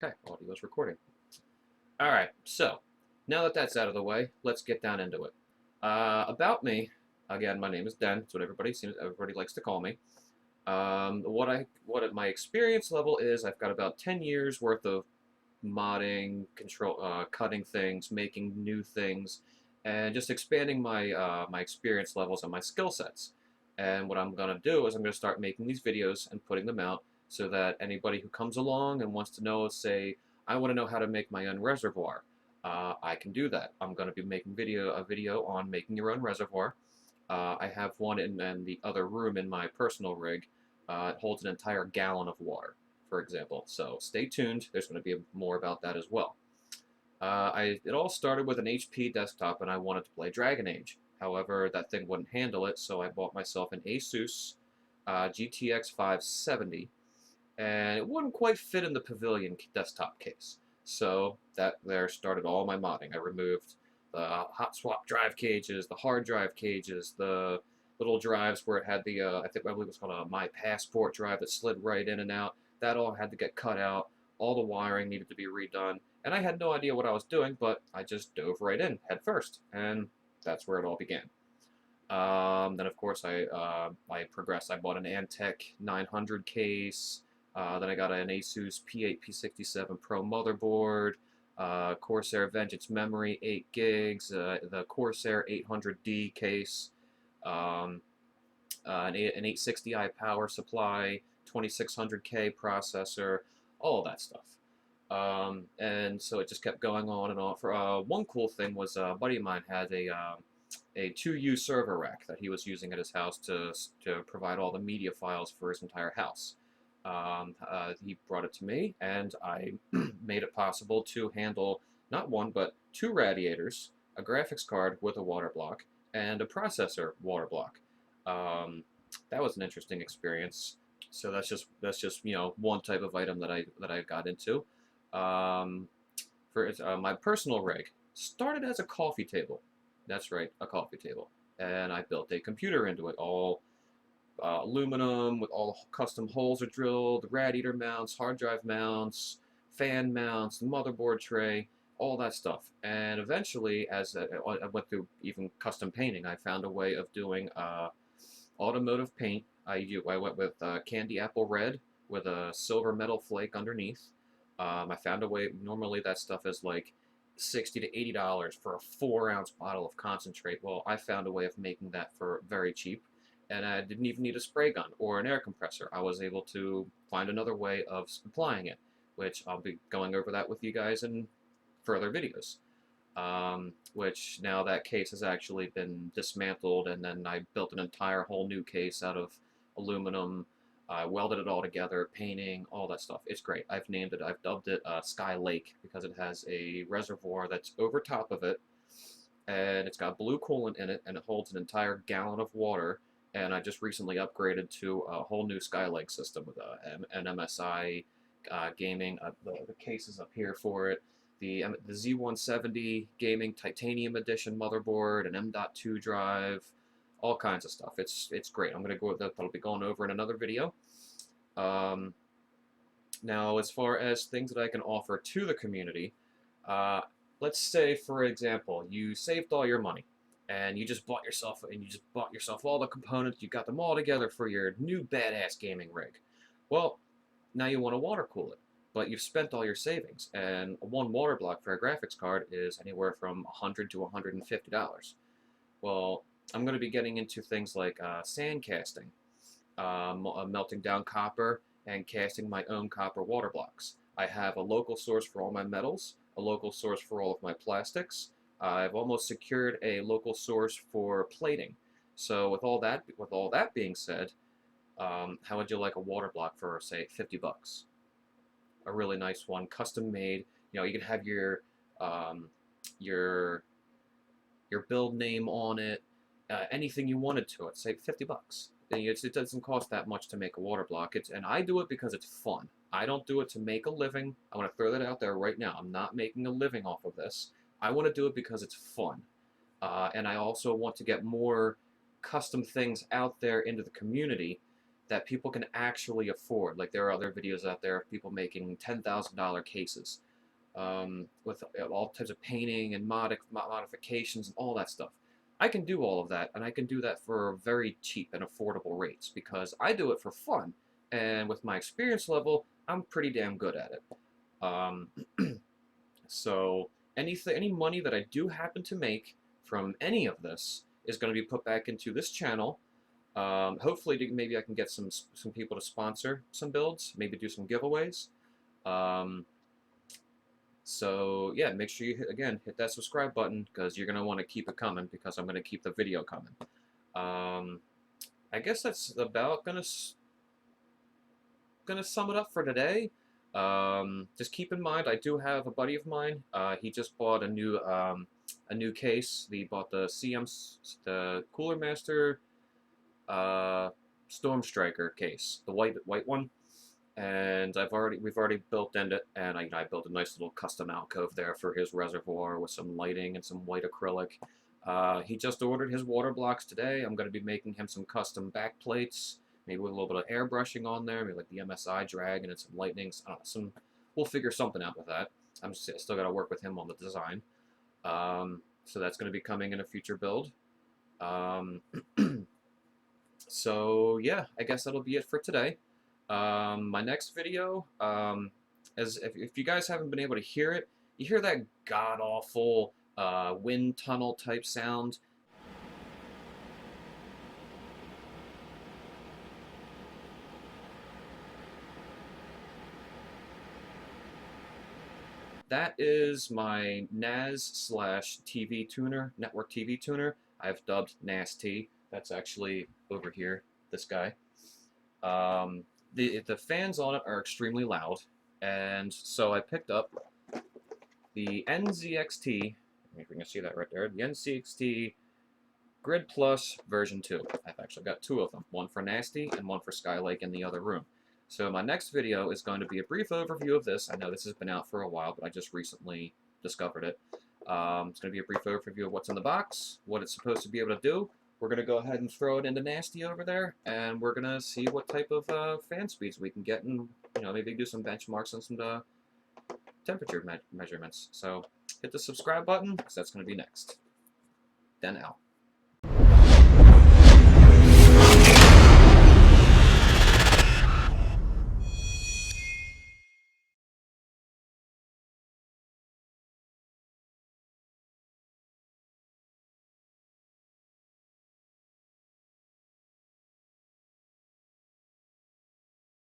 Okay, audio is recording. All right, so now that that's out of the way, let's get down into it. About me, again, my name is Den. That's what everybody likes to call me. What my experience level is, I've got about 10 years worth of modding, cutting things, making new things, and just expanding my experience levels and my skill sets. And what I'm gonna do is I'm gonna start making these videos and putting them out so that anybody who comes along and wants to know, say, I want to know how to make my own reservoir, I can do that. I'm gonna be making a video on making your own reservoir. I have one in the other room in my personal rig. It holds an entire gallon of water, for example. So stay tuned. There's going to be more about that as well. It all started with an HP desktop, and I wanted to play Dragon Age. However, that thing wouldn't handle it, so I bought myself an Asus GTX 570, and it wouldn't quite fit in the Pavilion desktop case. So that there started all my modding. I removed the hot swap drive cages, the hard drive cages, the little drives where it had the, I believe it was called a My Passport drive that slid right in and out. That all had to get cut out. All the wiring needed to be redone. And I had no idea what I was doing, but I just dove right in, head first. And that's where it all began. Then, of course, I progressed. I bought an Antec 900 case. Then I got an Asus P8 P67 Pro motherboard. Corsair Vengeance memory, 8 gigs, the Corsair 800D case, an 860i power supply, 2600K processor, all that stuff. And so it just kept going on and on. For one cool thing was a buddy of mine had a 2U server rack that he was using at his house to provide all the media files for his entire house. He brought it to me, and I made it possible to handle not one, but 2 radiators, a graphics card with a water block, and a processor water block. That was an interesting experience. So that's just one type of item that I got into. For my personal rig started as a coffee table. That's right, a coffee table, and I built a computer into it, all aluminum with all custom holes are drilled, radiator mounts, hard drive mounts, fan mounts, motherboard tray, all that stuff. And eventually, as I went through even custom painting, I found a way of doing automotive paint. I went with candy apple red with a silver metal flake underneath. I found a way. Normally, that stuff is like $60 to $80 for a 4-ounce bottle of concentrate. Well, I found a way of making that for very cheap. And I didn't even need a spray gun or an air compressor. I was able to find another way of applying it, which I'll be going over that with you guys in further videos. Which now that case has actually been dismantled, and then I built an entire whole new case out of aluminum. I welded it all together, painting, all that stuff. It's great. I've dubbed it Sky Lake because it has a reservoir that's over top of it, and it's got blue coolant in it, and it holds an entire gallon of water. And I just recently upgraded to a whole new Skylake system with an MSI gaming. The case is up here for it. The Z170 gaming titanium edition motherboard, an M.2 drive, all kinds of stuff. It's great. I'm gonna go with that. That'll be going over in another video. Now, as far as things that I can offer to the community, let's say, for example, you saved all your money, and you just bought yourself all the components. You got them all together for your new badass gaming rig. Well, now you want to water cool it, but you've spent all your savings, and one water block for a graphics card is anywhere from $100 to $150. Well, I'm going to be getting into things like sand casting, melting down copper, and casting my own copper water blocks. I have a local source for all my metals, a local source for all of my plastics. I've almost secured a local source for plating. So with all that being said, how would you like a water block for, say, 50 bucks? A really nice one, custom made. You can have your build name on it, anything you wanted to it. Say 50 bucks. It doesn't cost that much to make a water block. And I do it because it's fun. I don't do it to make a living. I want to throw that out there right now. I'm not making a living off of this. I want to do it because it's fun. And I also want to get more custom things out there into the community that people can actually afford. Like there are other videos out there of people making $10,000 cases with all types of painting and modifications and all that stuff. I can do all of that, and I can do that for very cheap and affordable rates because I do it for fun, and with my experience level, I'm pretty damn good at it. Um, so any money that I do happen to make from any of this is going to be put back into this channel. Hopefully, maybe I can get some people to sponsor some builds, maybe do some giveaways. Um, so yeah, make sure you hit that subscribe button because you're gonna want to keep it coming because I'm gonna keep the video coming. I guess that's about gonna sum it up for today. Just keep in mind, I do have a buddy of mine. He just bought a new case. He bought the Cooler Master Storm Striker case, the white one. And we've already built in it, and I built a nice little custom alcove there for his reservoir with some lighting and some white acrylic. He just ordered his water blocks today. I'm going to be making him some custom back plates, maybe with a little bit of airbrushing on there, maybe like the MSI dragon and some lightnings. We'll figure something out with that. I'm still got to work with him on the design. So that's going to be coming in a future build. So yeah, I guess that'll be it for today. My next video, if you guys haven't been able to hear it, you hear that god-awful wind tunnel type sound. That is my NAS/TV tuner, network TV tuner. I've dubbed NAS-T. That's actually over here, this guy. The fans on it are extremely loud, and so I picked up the NZXT, if you can see that right there, the NZXT Grid Plus version 2. I've actually got two of them, one for Nasty and one for Skylake in the other room. So my next video is going to be a brief overview of this. I know this has been out for a while, but I just recently discovered it. It's going to be a brief overview of what's in the box, what it's supposed to be able to do. We're going to go ahead and throw it into Nasty over there, and we're going to see what type of fan speeds we can get, and maybe do some benchmarks and some temperature measurements. So hit the subscribe button, because that's going to be next. Den out.